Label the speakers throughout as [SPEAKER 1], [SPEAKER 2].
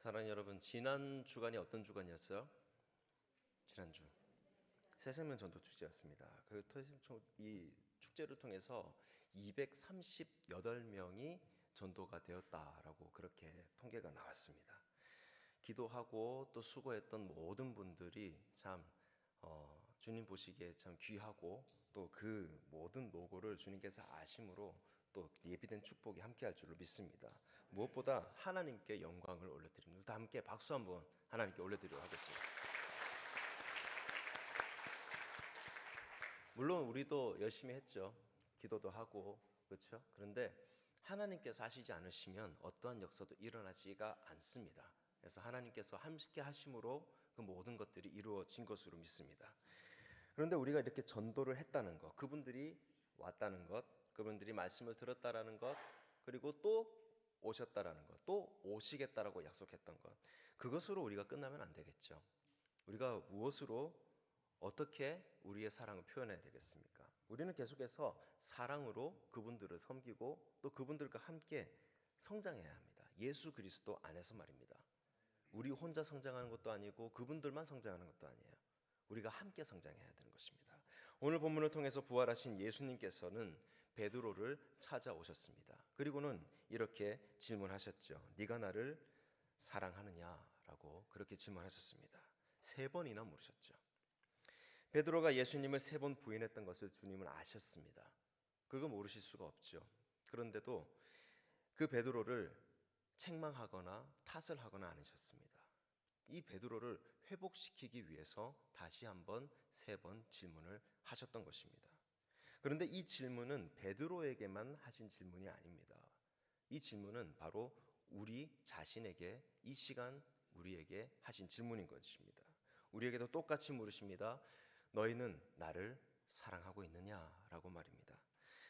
[SPEAKER 1] 사랑하는 여러분, 지난 주간이 어떤 주간이었어요? 지난주 새생명 전도 축제였습니다. 이 축제를 통해서 238명이 전도가 되었다라고 그렇게 통계가 나왔습니다. 기도하고 또 수고했던 모든 분들이 참 주님 보시기에 참 귀하고 또 그 모든 노고를 주님께서 아심으로 또 예비된 축복이 함께할 줄로 믿습니다. 무엇보다 하나님께 영광을 올려드립니다. 다 함께 박수 한번 하나님께 올려드리도록 하겠습니다. 물론 우리도 열심히 했죠. 기도도 하고 그렇죠. 그런데 하나님께서 하시지 않으시면 어떠한 역사도 일어나지가 않습니다. 그래서 하나님께서 함께 하심으로 그 모든 것들이 이루어진 것으로 믿습니다. 그런데 우리가 이렇게 전도를 했다는 것, 그분들이 왔다는 것, 그분들이 말씀을 들었다라는 것, 그리고 또 오셨다라는 것, 또 오시겠다라고 약속했던 것, 그것으로 우리가 끝나면 안 되겠죠. 우리가 무엇으로 어떻게 우리의 사랑을 표현해야 되겠습니까? 우리는 계속해서 사랑으로 그분들을 섬기고 또 그분들과 함께 성장해야 합니다. 예수 그리스도 안에서 말입니다. 우리 혼자 성장하는 것도 아니고 그분들만 성장하는 것도 아니에요. 우리가 함께 성장해야 되는 것입니다. 오늘 본문을 통해서 부활하신 예수님께서는 베드로를 찾아오셨습니다. 그리고는 이렇게 질문하셨죠. 네가 나를 사랑하느냐라고 그렇게 질문하셨습니다. 3번이나 물으셨죠. 베드로가 예수님을 3번 부인했던 것을 주님은 아셨습니다. 그걸 모르실 수가 없죠. 그런데도 그 베드로를 책망하거나 탓을 하거나 않으셨습니다. 이 베드로를 회복시키기 위해서 다시 한번 3번 질문을 하셨던 것입니다. 그런데 이 질문은 베드로에게만 하신 질문이 아닙니다. 이 질문은 바로 우리 자신에게 이 시간 우리에게 하신 질문인 것입니다. 우리에게도 똑같이 물으십니다. 너희는 나를 사랑하고 있느냐라고 말입니다.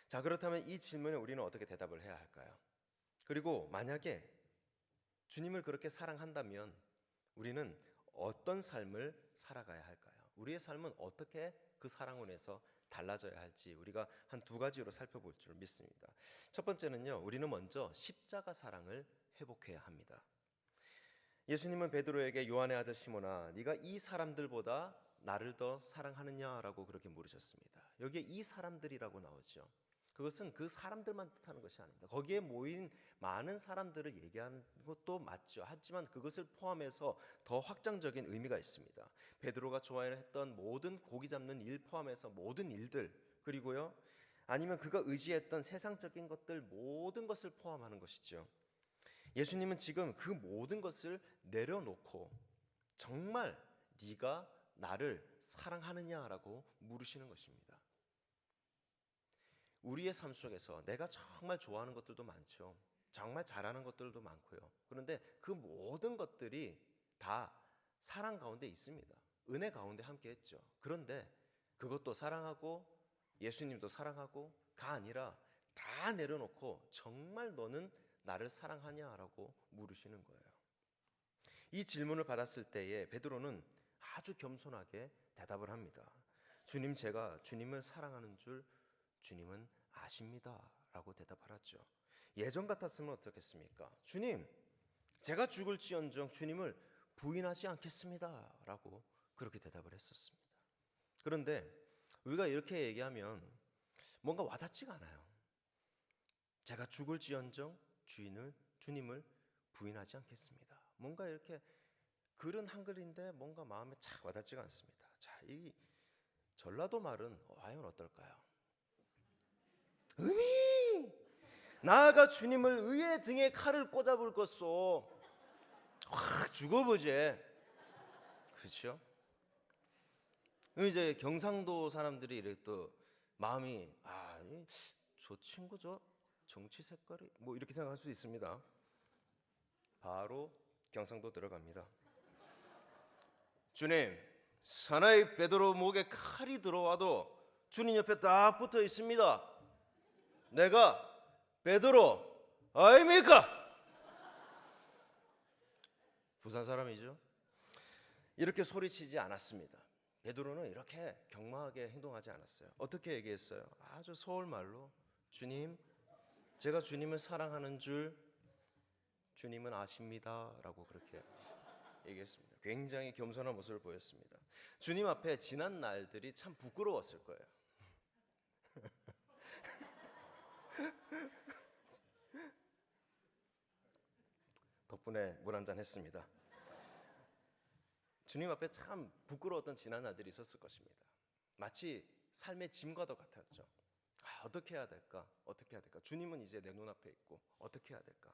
[SPEAKER 1] 자, 그렇다면 이 질문에 우리는 어떻게 대답을 해야 할까요? 그리고 만약에 주님을 그렇게 사랑한다면 우리는 어떤 삶을 살아가야 할까요? 우리의 삶은 어떻게 그 사랑으로 해서 달라져야 할지 우리가 한 2가지로 살펴볼 줄 믿습니다. 첫 번째는요, 우리는 먼저 십자가 사랑을 회복해야 합니다. 예수님은 베드로에게 요한의 아들 시몬아, 네가 이 사람들보다 나를 더 사랑하느냐라고 그렇게 물으셨습니다. 여기에 이 사람들이라고 나오죠. 그것은 그 사람들만 뜻하는 것이 아닙니다. 거기에 모인 많은 사람들을 얘기하는 것도 맞죠. 하지만 그것을 포함해서 더 확장적인 의미가 있습니다. 베드로가 좋아했던 모든 고기 잡는 일 포함해서 모든 일들, 그리고요, 아니면 그가 의지했던 세상적인 것들, 모든 것을 포함하는 것이죠. 예수님은 지금 그 모든 것을 내려놓고 정말 네가 나를 사랑하느냐라고 물으시는 것입니다. 우리의 삶 속에서 내가 정말 좋아하는 것들도 많죠. 정말 잘하는 것들도 많고요. 그런데 그 모든 것들이 다 사랑 가운데 있습니다. 은혜 가운데 함께 했죠. 그런데 그것도 사랑하고 예수님도 사랑하고가 아니라 다 내려놓고 정말 너는 나를 사랑하냐라고 물으시는 거예요. 이 질문을 받았을 때에 베드로는 아주 겸손하게 대답을 합니다. 주님, 제가 주님을 사랑하는 줄 주님은 아십니다 라고 대답하았죠. 예전 같았으면 어떻겠습니까? 주님, 제가 죽을지언정 주님을 부인하지 않겠습니다 라고 그렇게 대답을 했었습니다. 그런데 우리가 이렇게 얘기하면 뭔가 와닿지가 않아요. 제가 죽을지언정 주님을 부인하지 않겠습니다. 뭔가 이렇게 글은 한글인데 뭔가 마음에 착 와닿지가 않습니다. 자, 이 전라도 말은 과연 어떨까요? 음이 나아가 주님을 의의 등에 칼을 꽂아볼 것소 확 죽어보제. 그렇죠? 이제 경상도 사람들이 이렇게 또 마음이 저 친구 저 정치 색깔이 뭐 이렇게 생각할 수 있습니다. 바로 경상도 들어갑니다. 주님, 사나이 베드로 목에 칼이 들어와도 주님 옆에 딱 붙어 있습니다. 내가 베드로 아닙니까? 부산 사람이죠. 이렇게 소리치지 않았습니다. 베드로는 이렇게 경마하게 행동하지 않았어요. 어떻게 얘기했어요? 아주 서울 말로 주님, 제가 주님을 사랑하는 줄 주님은 아십니다라고 그렇게 얘기했습니다. 굉장히 겸손한 모습을 보였습니다. 주님 앞에 지난 날들이 참 부끄러웠을 거예요. 덕분에 물 한잔 했습니다. 주님 앞에 참 부끄러웠던 지난 날들이 있었을 것입니다. 마치 삶의 짐과도 같았죠. 어떻게 해야 될까? 어떻게 해야 될까? 주님은 이제 내 눈앞에 있고 어떻게 해야 될까?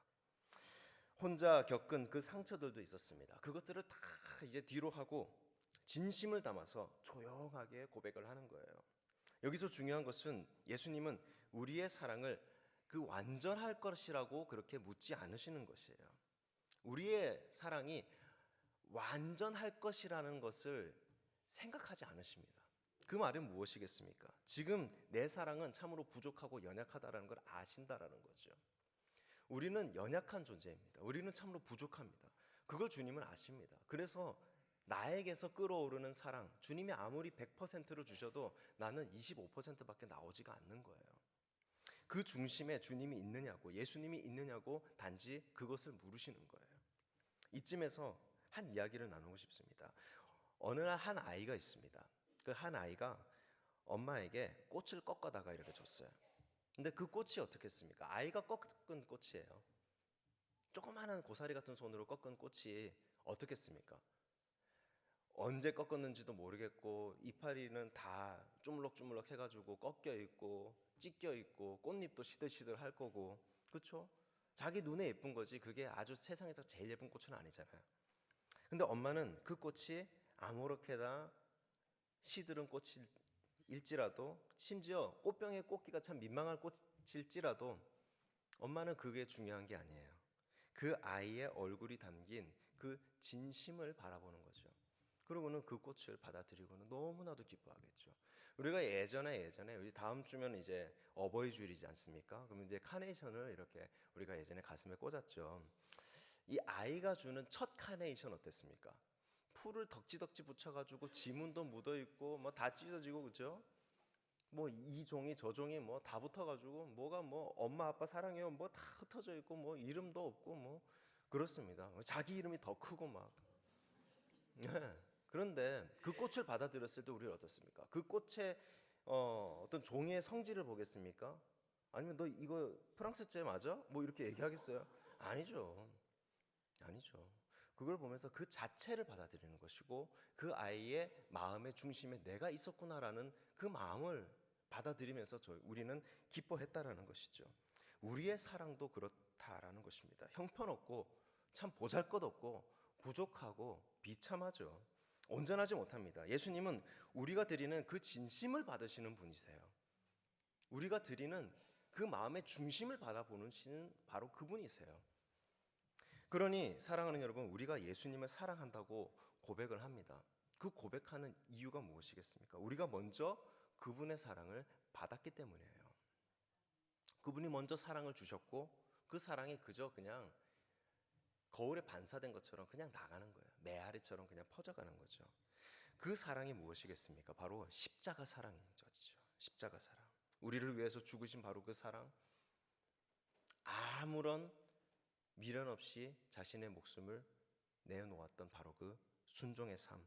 [SPEAKER 1] 혼자 겪은 그 상처들도 있었습니다. 그것들을 다 이제 뒤로 하고 진심을 담아서 조용하게 고백을 하는 거예요. 여기서 중요한 것은 예수님은 우리의 사랑을 그 완전할 것이라고 그렇게 묻지 않으시는 것이에요. 우리의 사랑이 완전할 것이라는 것을 생각하지 않으십니다. 그 말은 무엇이겠습니까? 지금 내 사랑은 참으로 부족하고 연약하다라는 걸 아신다라는 거죠. 우리는 연약한 존재입니다. 우리는 참으로 부족합니다. 그걸 주님은 아십니다. 그래서 나에게서 끌어오르는 사랑, 주님이 아무리 100%를 주셔도 나는 25%밖에 나오지가 않는 거예요. 그 중심에 주님이 있느냐고, 예수님이 있느냐고 단지 그것을 물으시는 거예요. 이쯤에서 한 이야기를 나누고 싶습니다. 어느 날 한 아이가 있습니다. 그 한 아이가 엄마에게 꽃을 꺾어다가 이렇게 줬어요. 근데 그 꽃이 어떻겠습니까? 아이가 꺾은 꽃이에요. 조그마한 고사리 같은 손으로 꺾은 꽃이 어떻겠습니까? 언제 꺾었는지도 모르겠고 이파리는 다 주물럭주물럭 해가지고 꺾여 있고 찢겨 있고 꽃잎도 시들시들 할 거고, 그렇죠? 자기 눈에 예쁜 거지 그게 아주 세상에서 제일 예쁜 꽃은 아니잖아요. 근데 엄마는 그 꽃이 아무렇게나 시들은 꽃일지라도, 심지어 꽃병에 꽂기가 참 민망한 꽃일지라도 엄마는 그게 중요한 게 아니에요. 그 아이의 얼굴이 담긴 그 진심을 바라보는 거죠. 그러고는 그 꽃을 받아들이고는 너무나도 기뻐하겠죠. 우리가 예전에 우리 다음 주면 이제 어버이 주일이지 않습니까? 그러면 이제 카네이션을 이렇게 우리가 예전에 가슴에 꽂았죠. 이 아이가 주는 첫 카네이션 어땠습니까? 풀을 덕지덕지 붙여가지고 지문도 묻어 있고 뭐 다 찢어지고, 그죠? 뭐 이 종이 저 종이 뭐 다 붙어가지고 뭐가 뭐 엄마 아빠 사랑해요 뭐 다 흩어져 있고 뭐 이름도 없고 뭐 그렇습니다. 자기 이름이 더 크고 막. 네. 그런데 그 꽃을 받아들였을 때 우리는 어떻습니까? 그 꽃의 어떤 종이의 성질을 보겠습니까? 아니면 너 이거 프랑스제 맞아? 뭐 이렇게 얘기하겠어요? 아니죠. 아니죠. 그걸 보면서 그 자체를 받아들이는 것이고 그 아이의 마음의 중심에 내가 있었구나라는 그 마음을 받아들이면서 우리는 기뻐했다라는 것이죠. 우리의 사랑도 그렇다라는 것입니다. 형편없고 참 보잘것없고 부족하고 비참하죠. 온전하지 못합니다. 예수님은 우리가 드리는 그 진심을 받으시는 분이세요. 우리가 드리는 그 마음의 중심을 바라보는 신은 바로 그분이세요. 그러니 사랑하는 여러분, 우리가 예수님을 사랑한다고 고백을 합니다. 그 고백하는 이유가 무엇이겠습니까? 우리가 먼저 그분의 사랑을 받았기 때문이에요. 그분이 먼저 사랑을 주셨고 그 사랑이 그저 그냥 거울에 반사된 것처럼 그냥 나가는 거예요. 메아리처럼 그냥 퍼져가는 거죠. 그 사랑이 무엇이겠습니까? 바로 십자가 사랑인 거죠. 십자가 사랑. 우리를 위해서 죽으신 바로 그 사랑. 아무런 미련 없이 자신의 목숨을 내어놓았던 바로 그 순종의 삶.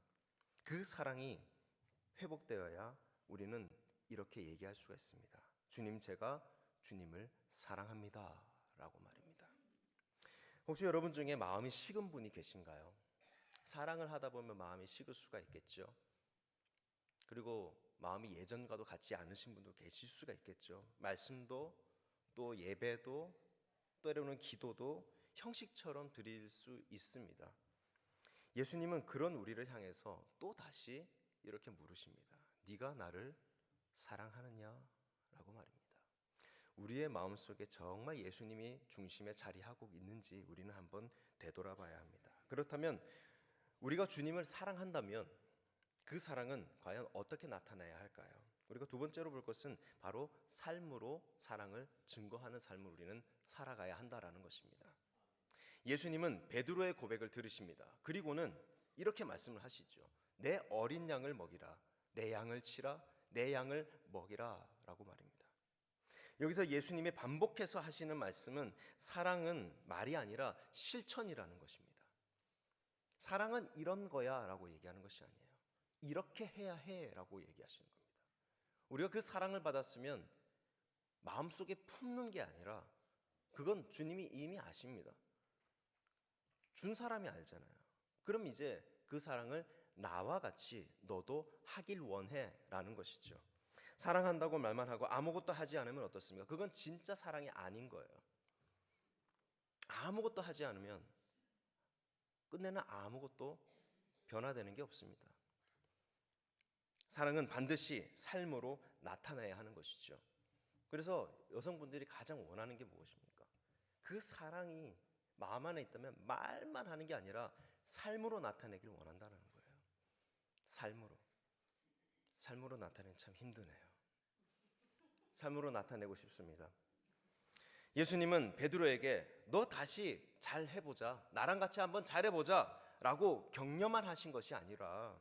[SPEAKER 1] 그 사랑이 회복되어야 우리는 이렇게 얘기할 수가 있습니다. 주님, 제가 주님을 사랑합니다 라고 말입니다. 혹시 여러분 중에 마음이 식은 분이 계신가요? 사랑을 하다 보면 마음이 식을 수가 있겠죠. 그리고 마음이 예전과도 같지 않으신 분도 계실 수가 있겠죠. 말씀도 또 예배도 때로는 기도도 형식처럼 드릴 수 있습니다. 예수님은 그런 우리를 향해서 또 다시 이렇게 물으십니다. 네가 나를 사랑하느냐? 라고 말입니다. 우리의 마음속에 정말 예수님이 중심에 자리하고 있는지 우리는 한번 되돌아봐야 합니다. 그렇다면 우리가 주님을 사랑한다면 그 사랑은 과연 어떻게 나타나야 할까요? 우리가 두 번째로 볼 것은 바로 삶으로 사랑을 증거하는 삶을 우리는 살아가야 한다라는 것입니다. 예수님은 베드로의 고백을 들으십니다. 그리고는 이렇게 말씀을 하시죠. 내 어린 양을 먹이라, 내 양을 치라, 내 양을 먹이라 라고 말입니다. 여기서 예수님이 반복해서 하시는 말씀은 사랑은 말이 아니라 실천이라는 것입니다. 사랑은 이런 거야 라고 얘기하는 것이 아니에요. 이렇게 해야 해 라고 얘기하시는 겁니다. 우리가 그 사랑을 받았으면 마음속에 품는 게 아니라 그건 주님이 이미 아십니다. 준 사람이 알잖아요. 그럼 이제 그 사랑을 나와 같이 너도 하길 원해 라는 것이죠. 사랑한다고 말만 하고 아무것도 하지 않으면 어떻습니까? 그건 진짜 사랑이 아닌 거예요. 아무것도 하지 않으면 끝내는 아무것도 변화되는 게 없습니다. 사랑은 반드시 삶으로 나타나야 하는 것이죠. 그래서 여성분들이 가장 원하는 게 무엇입니까? 그 사랑이 마음 안에 있다면 말만 하는 게 아니라 삶으로 나타내길 원한다는 거예요. 삶으로 나타내는 참 힘드네요. 삶으로 나타내고 싶습니다. 예수님은 베드로에게 너 다시 잘 해보자, 나랑 같이 한번 잘해보자 라고 격려만 하신 것이 아니라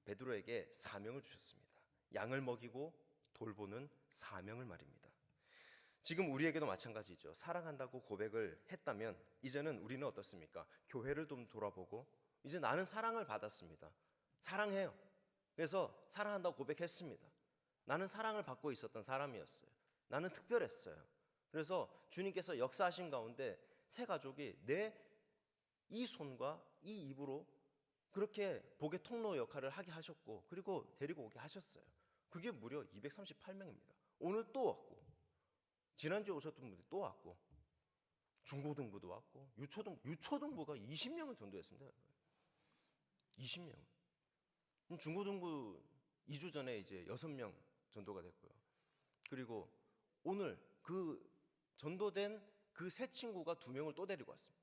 [SPEAKER 1] 베드로에게 사명을 주셨습니다. 양을 먹이고 돌보는 사명을 말입니다. 지금 우리에게도 마찬가지죠. 사랑한다고 고백을 했다면 이제는 우리는 어떻습니까? 교회를 좀 돌아보고 이제 나는 사랑을 받았습니다. 사랑해요. 그래서 사랑한다고 고백했습니다. 나는 사랑을 받고 있었던 사람이었어요. 나는 특별했어요. 그래서 주님께서 역사하신 가운데 새 가족이 내 이 손과 이 입으로 그렇게 복의 통로 역할을 하게 하셨고 그리고 데리고 오게 하셨어요. 그게 무려 238명입니다. 오늘 또 왔고 지난주에 오셨던 분들이 또 왔고 중고등부도 왔고 유초등부가 20명을 전도했습니다. 20명. 중고등부 2주 전에 이제 6명 전도가 됐고요. 그리고 오늘 그 전도된 그 새 친구가 2명을 또 데리고 왔습니다.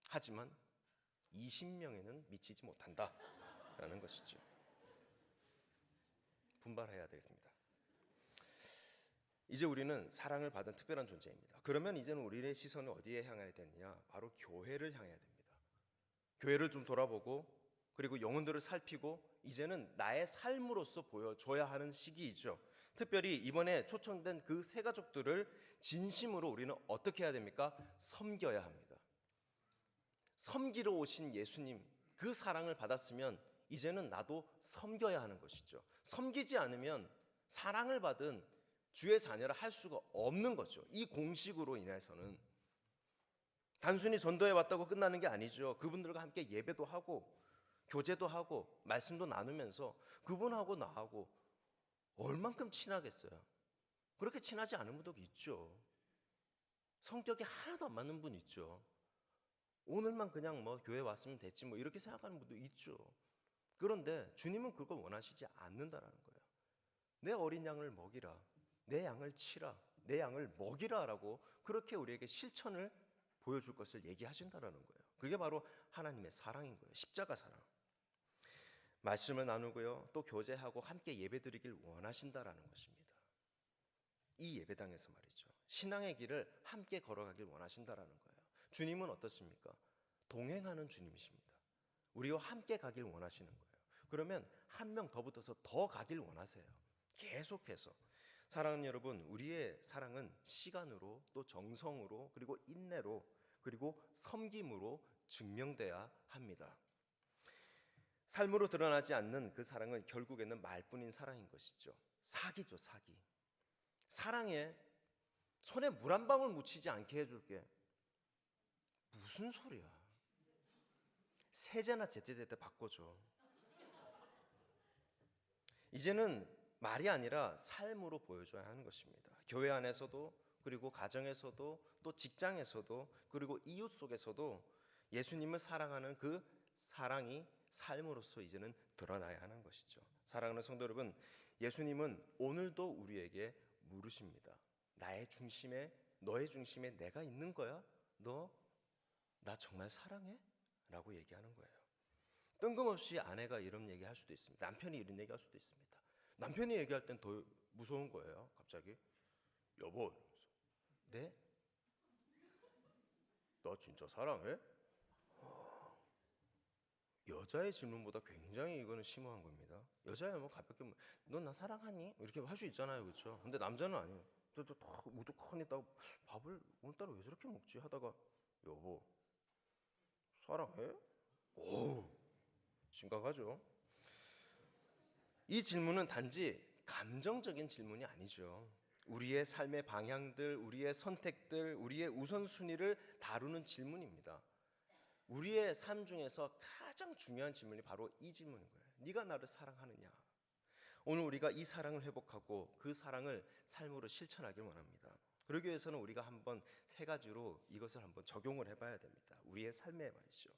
[SPEAKER 1] 하지만 20명에는 미치지 못한다라는 것이죠. 분발해야 되겠습니다. 이제 우리는 사랑을 받은 특별한 존재입니다. 그러면 이제는 우리의 시선은 어디에 향해야 되느냐? 바로 교회를 향해야 됩니다. 교회를 좀 돌아보고 그리고 영혼들을 살피고 이제는 나의 삶으로서 보여줘야 하는 시기이죠. 특별히 이번에 초청된 그 세 가족들을 진심으로 우리는 어떻게 해야 됩니까? 섬겨야 합니다. 섬기러 오신 예수님 그 사랑을 받았으면 이제는 나도 섬겨야 하는 것이죠. 섬기지 않으면 사랑을 받은 주의 자녀를 할 수가 없는 거죠. 이 공식으로 인해서는 단순히 전도해 왔다고 끝나는 게 아니죠. 그분들과 함께 예배도 하고 교제도 하고 말씀도 나누면서 그분하고 나하고 얼만큼 친하겠어요. 그렇게 친하지 않은 분도 있죠. 성격이 하나도 안 맞는 분 있죠. 오늘만 그냥 뭐 교회 왔으면 됐지 뭐 이렇게 생각하는 분도 있죠. 그런데 주님은 그걸 원하시지 않는다라는 거예요. 내 어린 양을 먹이라, 내 양을 치라, 내 양을 먹이라라고 그렇게 우리에게 실천을 보여줄 것을 얘기하신다라는 거예요. 그게 바로 하나님의 사랑인 거예요. 십자가 사랑. 말씀을 나누고요, 또 교제하고 함께 예배드리길 원하신다라는 것입니다. 이 예배당에서 말이죠. 신앙의 길을 함께 걸어가길 원하신다라는 거예요. 주님은 어떻습니까? 동행하는 주님이십니다. 우리와 함께 가길 원하시는 거예요. 그러면 한 명 더 붙어서 더 가길 원하세요. 계속해서. 사랑하는 여러분, 우리의 사랑은 시간으로 또 정성으로 그리고 인내로 그리고 섬김으로 증명돼야 합니다. 삶으로 드러나지 않는 그 사랑은 결국에는 말뿐인 사랑인 것이죠. 사기죠, 사기. 사랑에 손에 물 한 방울 묻히지 않게 해줄게. 무슨 소리야? 세제나 제때제때 바꿔줘. 이제는 말이 아니라 삶으로 보여줘야 하는 것입니다. 교회 안에서도 그리고 가정에서도 또 직장에서도 그리고 이웃 속에서도 예수님을 사랑하는 그 사랑이 삶으로서 이제는 드러나야 하는 것이죠. 사랑하는 성도 여러분, 예수님은 오늘도 우리에게 물으십니다. 나의 중심에, 너의 중심에 내가 있는 거야? 너 나 정말 사랑해? 라고 얘기하는 거예요. 뜬금없이 아내가 이런 얘기할 수도 있습니다. 남편이 이런 얘기할 수도 있습니다. 남편이 얘기할 땐 더 무서운 거예요. 갑자기 여보, 네? 너 진짜 사랑해? 여자의 질문보다 굉장히 이거는 심오한 겁니다. 여자야 뭐 가볍게 넌 나 사랑하니? 이렇게 할 수 있잖아요, 그렇죠? 근데 남자는 아니에요. 또 우두커니 딱 밥을 오늘따라 왜 저렇게 먹지 하다가 여보 사랑해? 오 심각하죠. 이 질문은 단지 감정적인 질문이 아니죠. 우리의 삶의 방향들, 우리의 선택들, 우리의 우선순위를 다루는 질문입니다. 우리의 삶 중에서 가장 중요한 질문이 바로 이 질문인 거예요. 네가 나를 사랑하느냐? 오늘 우리가 이 사랑을 회복하고 그 사랑을 삶으로 실천하길 원합니다. 그러기 위해서는 우리가 한번 세 가지로 이것을 한번 적용을 해봐야 됩니다. 우리의 삶에 말이죠.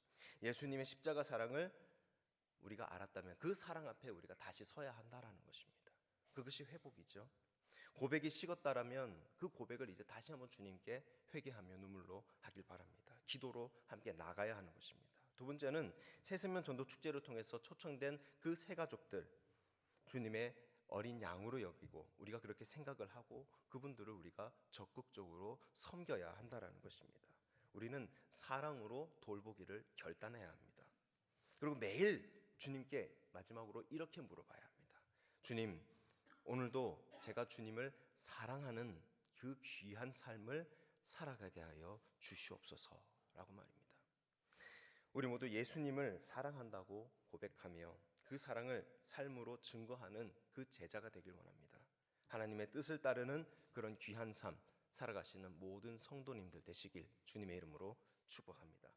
[SPEAKER 1] 예수님의 십자가 사랑을 우리가 알았다면 그 사랑 앞에 우리가 다시 서야 한다라는 것입니다. 그것이 회복이죠. 고백이 식었다라면 그 고백을 이제 다시 한번 주님께 회개하며 눈물로 하길 바랍니다. 기도로 함께 나가야 하는 것입니다. 두 번째는 새생명 전도 축제를 통해서 초청된 그 세 가족들 주님의 어린 양으로 여기고 우리가 그렇게 생각을 하고 그분들을 우리가 적극적으로 섬겨야 한다라는 것입니다. 우리는 사랑으로 돌보기를 결단해야 합니다. 그리고 매일 주님께 마지막으로 이렇게 물어봐야 합니다. 주님, 오늘도 제가 주님을 사랑하는 그 귀한 삶을 살아가게 하여 주시옵소서라고 말입니다. 우리 모두 예수님을 사랑한다고 고백하며 그 사랑을 삶으로 증거하는 그 제자가 되길 원합니다. 하나님의 뜻을 따르는 그런 귀한 삶 살아가시는 모든 성도님들 되시길 주님의 이름으로 축복합니다.